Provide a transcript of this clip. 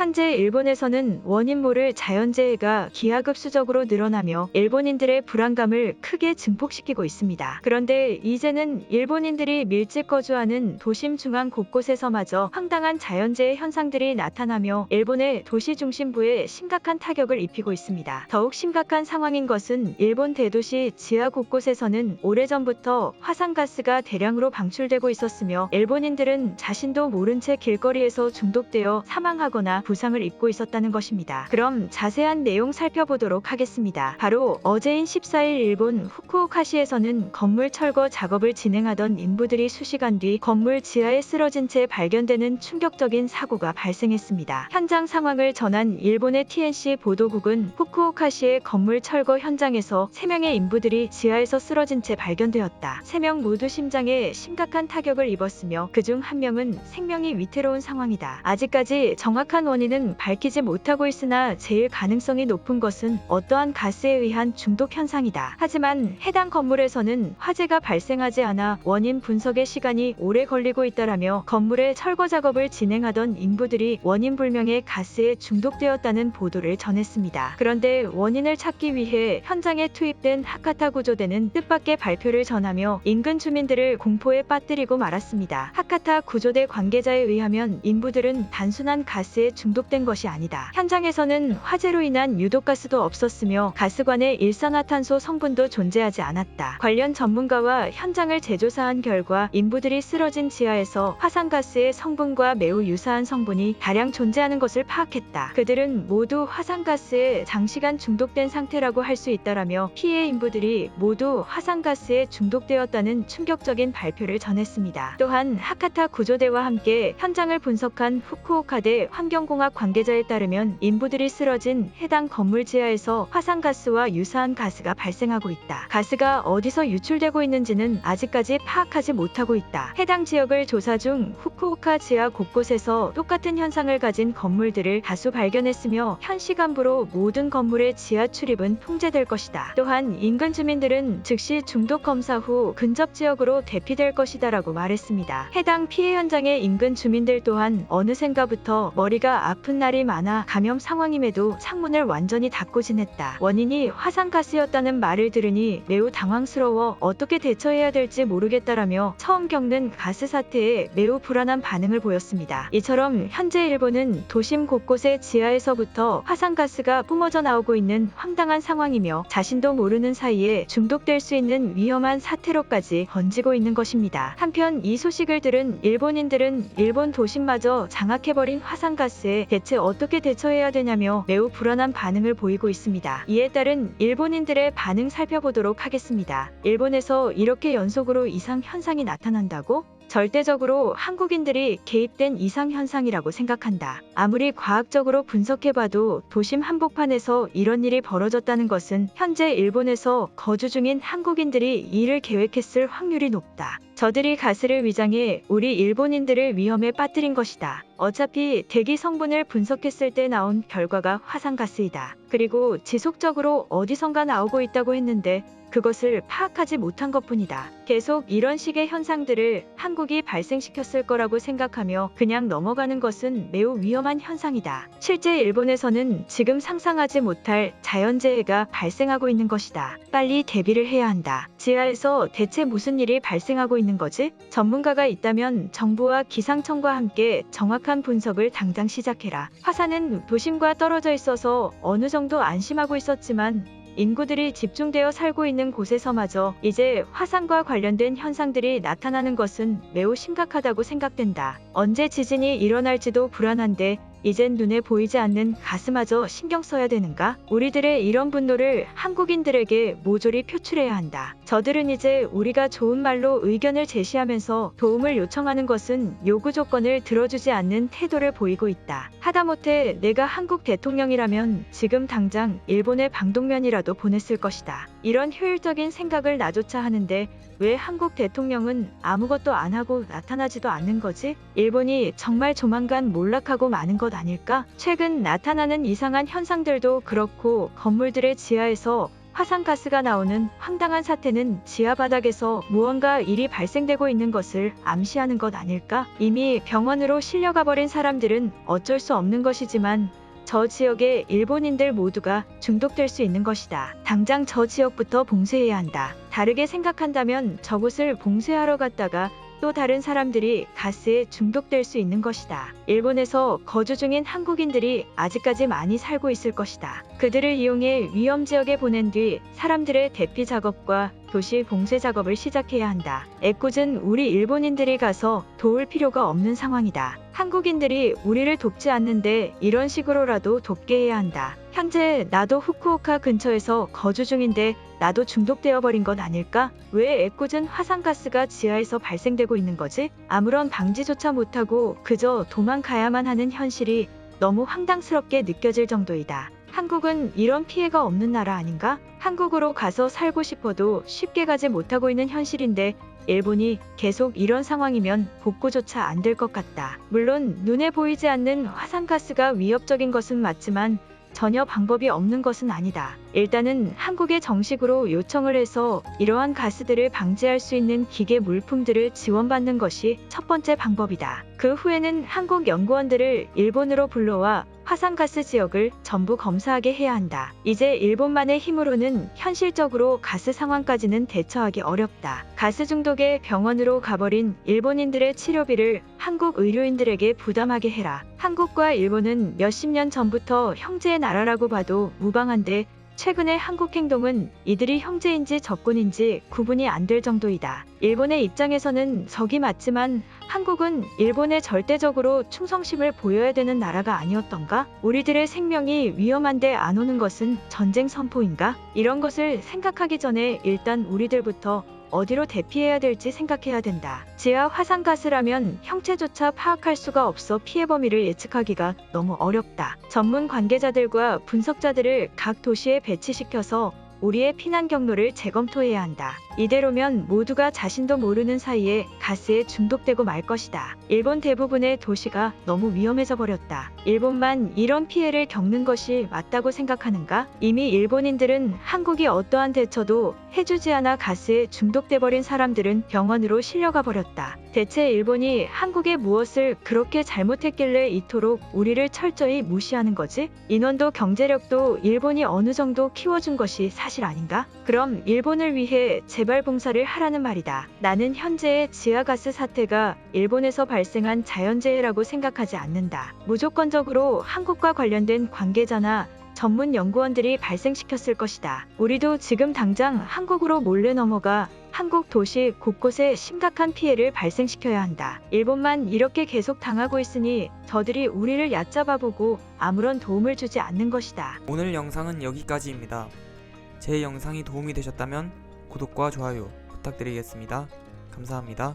현재 일본에서는 원인 모를 자연재해가 기하급수적으로 늘어나며 일본인들의 불안감을 크게 증폭시키고 있습니다. 그런데 이제는 일본인들이 밀집 거주하는 도심 중앙 곳곳에서마저 황당한 자연재해 현상들이 나타나며 일본의 도시 중심부에 심각한 타격을 입히고 있습니다. 더욱 심각한 상황인 것은 일본 대도시 지하 곳곳에서는 오래전부터 화산가스가 대량으로 방출되고 있었으며 일본인들은 자신도 모른 채 길거리에서 중독되어 사망하거나 부상을 입고 있었다는 것입니다. 그럼 자세한 내용 살펴보도록 하겠습니다. 바로 어제인 14일 일본 후쿠오카시에서는 건물 철거 작업을 진행하던 인부들이 수시간 뒤 건물 지하에 쓰러진 채 발견되는 충격적인 사고가 발생했습니다. 현장 상황을 전한 일본의 TNC 보도국은 후쿠오카시의 건물 철거 현장에서 3명의 인부들이 지하에서 쓰러진 채 발견되었다. 3명 모두 심장에 심각한 타격을 입었으며 그중 1명은 생명이 위태로운 상황이다. 아직까지 정확한 원인은 밝히지 못하고 있으나 제일 가능성이 높은 것은 어떠한 가스에 의한 중독 현상이다. 하지만 해당 건물에서는 화재가 발생하지 않아 원인 분석에 시간이 오래 걸리고 있다라며 건물의 철거 작업을 진행하던 인부들이 원인 불명의 가스에 중독되었다는 보도를 전했습니다. 그런데 원인을 찾기 위해 현장에 투입된 하카타 구조대는 뜻밖의 발표를 전하며 인근 주민들을 공포에 빠뜨리고 말았습니다. 하카타 구조대 관계자에 의하면 인부들은 단순한 가스에 중독된 것이 아니다. 현장에서는 화재로 인한 유독가스도 없었으며 가스관에 일산화탄소 성분도 존재하지 않았다. 관련 전문가와 현장을 재조사한 결과 인부들이 쓰러진 지하에서 화산가스의 성분과 매우 유사한 성분이 다량 존재하는 것을 파악했다. 그들은 모두 화산가스에 장시간 중독된 상태라고 할 수 있다라며 피해 인부들이 모두 화산가스에 중독되었다는 충격적인 발표를 전했습니다. 또한 하카타 구조대와 함께 현장을 분석한 후쿠오카대 환경공학 관계자에 따르면 인부들이 쓰러진 해당 건물 지하에서 화산가스와 유사한 가스가 발생하고 있다. 가스가 어디서 유출되고 있는지는 아직까지 파악하지 못하고 있다. 해당 지역을 조사 중 후쿠오카 지하 곳곳에서 똑같은 현상을 가진 건물들을 다수 발견했으며 현 시간부로 모든 건물의 지하 출입은 통제될 것이다. 또한 인근 주민들은 즉시 중독 검사 후 근접 지역으로 대피될 것이다라고 말했습니다. 해당 피해 현장의 인근 주민들 또한 어느샌가부터 머리가 아픈 날이 많아 감염 상황임에도 창문을 완전히 닫고 지냈다. 원인이 화산가스였다는 말을 들으니 매우 당황스러워 어떻게 대처해야 될지 모르겠다라며 처음 겪는 가스 사태에 매우 불안한 반응을 보였습니다. 이처럼 현재 일본은 도심 곳곳의 지하에서부터 화산가스가 뿜어져 나오고 있는 황당한 상황이며 자신도 모르는 사이에 중독될 수 있는 위험한 사태로까지 번지고 있는 것입니다. 한편 이 소식을 들은 일본인들은 일본 도심마저 장악해버린 화산가스에 대체 어떻게 대처해야 되냐며 매우 불안한 반응을 보이고 있습니다. 이에 따른 일본인들의 반응 살펴보도록 하겠습니다. 일본에서 이렇게 연속으로 이상 현상이 나타난다고? 절대적으로 한국인들이 개입된 이상현상이라고 생각한다. 아무리 과학적으로 분석해봐도 도심 한복판에서 이런 일이 벌어졌다는 것은 현재 일본에서 거주 중인 한국인들이 이를 계획했을 확률이 높다. 저들이 가스를 위장해 우리 일본인들을 위험에 빠뜨린 것이다. 어차피 대기 성분을 분석했을 때 나온 결과가 화산가스이다. 그리고 지속적으로 어디선가 나오고 있다고 했는데 그것을 파악하지 못한 것뿐이다. 계속 이런 식의 현상들을 한국이 발생시켰을 거라고 생각하며 그냥 넘어가는 것은 매우 위험한 현상이다. 실제 일본에서는 지금 상상하지 못할 자연재해가 발생하고 있는 것이다. 빨리 대비를 해야 한다. 지하에서 대체 무슨 일이 발생하고 있는 거지? 전문가가 있다면 정부와 기상청과 함께 정확한 분석을 당장 시작해라. 화산은 도심과 떨어져 있어서 어느 정도 안심하고 있었지만 인구들이 집중되어 살고 있는 곳에서마저 이제 화산과 관련된 현상들이 나타나는 것은 매우 심각하다고 생각된다. 언제 지진이 일어날지도 불안한데 이젠 눈에 보이지 않는 가스마저 신경 써야 되는가? 우리들의 이런 분노를 한국인들에게 모조리 표출해야 한다. 저들은 이제 우리가 좋은 말로 의견을 제시하면서 도움을 요청하는 것은 요구 조건을 들어주지 않는 태도를 보이고 있다. 하다못해 내가 한국 대통령이라면 지금 당장 일본에 방독면이라도 보냈을 것이다. 이런 효율적인 생각을 나조차 하는데 왜 한국 대통령은 아무것도 안 하고 나타나지도 않는 거지? 일본이 정말 조만간 몰락하고 마는 것 아닐까? 최근 나타나는 이상한 현상들도 그렇고 건물들의 지하에서 화산가스가 나오는 황당한 사태는 지하 바닥에서 무언가 일이 발생되고 있는 것을 암시하는 것 아닐까? 이미 병원으로 실려가 버린 사람들은 어쩔 수 없는 것이지만 저 지역의 일본인들 모두가 중독될 수 있는 것이다. 당장 저 지역부터 봉쇄해야 한다. 다르게 생각한다면 저곳을 봉쇄하러 갔다가 또 다른 사람들이 가스에 중독될 수 있는 것이다. 일본에서 거주 중인 한국인들이 아직까지 많이 살고 있을 것이다. 그들을 이용해 위험 지역에 보낸 뒤 사람들의 대피 작업과 도시 봉쇄 작업을 시작해야 한다. 애꿎은 우리 일본인들이 가서 도울 필요가 없는 상황이다. 한국인들이 우리를 돕지 않는데 이런 식으로라도 돕게 해야 한다. 현재 나도 후쿠오카 근처에서 거주 중인데 나도 중독되어 버린 것 아닐까? 왜 애꿎은 화산가스가 지하에서 발생되고 있는 거지? 아무런 방지조차 못하고 그저 도망가야만 하는 현실이 너무 황당스럽게 느껴질 정도이다. 한국은 이런 피해가 없는 나라 아닌가? 한국으로 가서 살고 싶어도 쉽게 가지 못하고 있는 현실인데 일본이 계속 이런 상황이면 복구조차 안 될 것 같다. 물론 눈에 보이지 않는 화산가스가 위협적인 것은 맞지만 전혀 방법이 없는 것은 아니다. 일단은 한국에 정식으로 요청을 해서 이러한 가스들을 방지할 수 있는 기계 물품들을 지원받는 것이 첫 번째 방법이다. 그 후에는 한국 연구원들을 일본으로 불러와 화산가스 지역을 전부 검사하게 해야 한다. 이제 일본만의 힘으로는 현실적으로 가스 상황까지는 대처하기 어렵다. 가스 중독에 병원으로 가버린 일본인들의 치료비를 한국 의료인들에게 부담하게 해라. 한국과 일본은 몇십 년 전부터 형제의 나라라고 봐도 무방한데 최근의 한국 행동은 이들이 형제인지 적군인지 구분이 안 될 정도이다. 일본의 입장에서는 적이 맞지만 한국은 일본에 절대적으로 충성심을 보여야 되는 나라가 아니었던가? 우리들의 생명이 위험한데 안 오는 것은 전쟁 선포인가? 이런 것을 생각하기 전에 일단 우리들부터 어디로 대피해야 될지 생각해야 된다. 지하 화산가스라면 형체조차 파악할 수가 없어 피해 범위를 예측하기가 너무 어렵다. 전문 관계자들과 분석자들을 각 도시에 배치시켜서 우리의 피난 경로를 재검토해야 한다. 이대로면 모두가 자신도 모르는 사이에 가스에 중독되고 말 것이다. 일본 대부분의 도시가 너무 위험해져 버렸다. 일본만 이런 피해를 겪는 것이 맞다고 생각하는가? 이미 일본인들은 한국이 어떠한 대처도 해주지 않아 가스에 중독돼 버린 사람들은 병원으로 실려가 버렸다. 대체 일본이 한국에 무엇을 그렇게 잘못했길래 이토록 우리를 철저히 무시하는 거지? 인원도 경제력도 일본이 어느 정도 키워준 것이 사실 아닌가? 그럼 일본을 위해 재발 봉사를 하라는 말이다. 나는 현재의 지하가스 사태가 일본에서 발생한 자연재해라고 생각하지 않는다. 무조건적으로 한국과 관련된 관계자나 전문 연구원들이 발생시켰을 것이다. 우리도 지금 당장 한국으로 몰래 넘어가 한국 도시 곳곳에 심각한 피해를 발생시켜야 한다. 일본만 이렇게 계속 당하고 있으니 저들이 우리를 얕잡아보고 아무런 도움을 주지 않는 것이다. 오늘 영상은 여기까지입니다. 제 영상이 도움이 되셨다면 구독과 좋아요 부탁드리겠습니다. 감사합니다.